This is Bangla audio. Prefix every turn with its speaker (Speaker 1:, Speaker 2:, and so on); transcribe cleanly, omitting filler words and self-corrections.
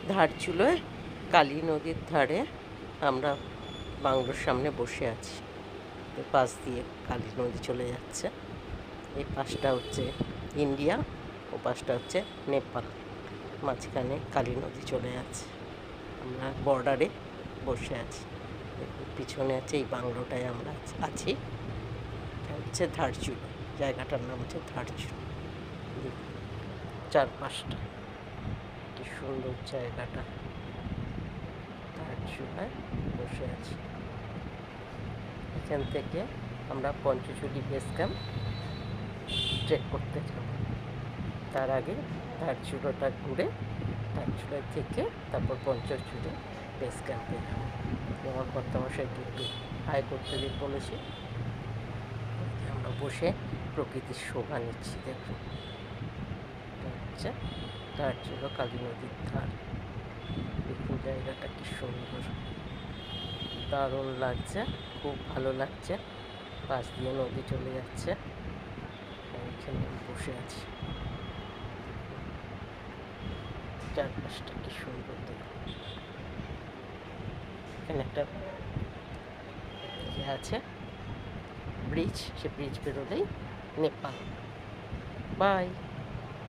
Speaker 1: ধারচুলোয় কালী নদীর ধারে আমরা বাংলোর সামনে বসে আছি। পাশ দিয়ে কালী নদী চলে যাচ্ছে। এই পাশটা হচ্ছে ইন্ডিয়া, ও পাশটা হচ্ছে নেপাল, মাঝখানে কালী নদী চলে যাচ্ছে। আমরা বর্ডারে বসে আছি। পিছনে আছে এই বাংলোটায় আমরা আছি। এটা হচ্ছে ধারচুলো, জায়গাটার নাম হচ্ছে ধারচুলো। চারপাশটা কি সুন্দর জায়গাটা। ধারচুলায় বসে আছি। এখান থেকে আমরা পঞ্চচুলি বেস ক্যাম্প ট্রেক করতে যাব। তার আগে ধারচুলোটা ঘুরে ধারচুলা থেকে তারপর পঞ্চচুলি বেস ক্যাম্পে যাব। আমার কর্তামশাইকে একটু হাই করতে দিয়ে বলেছি। আমরা বসে প্রকৃতির শোভা নিচ্ছি। দেখুন, এটা হচ্ছে ধারচুলো কালী নদীর ধার। দেখুন জায়গাটা কি সুন্দর, দারুণ লাগছে, খুব ভালো লাগছে। পাশ দিয়ে নদী চলে যাচ্ছে, এখানে আমি বসে আছি। চারপাশটা কি সুন্দর দেখুন। এখানে একটা আছে ব্রিজ, সে ব্রিজ পেরোলেই নেপাল। বাই।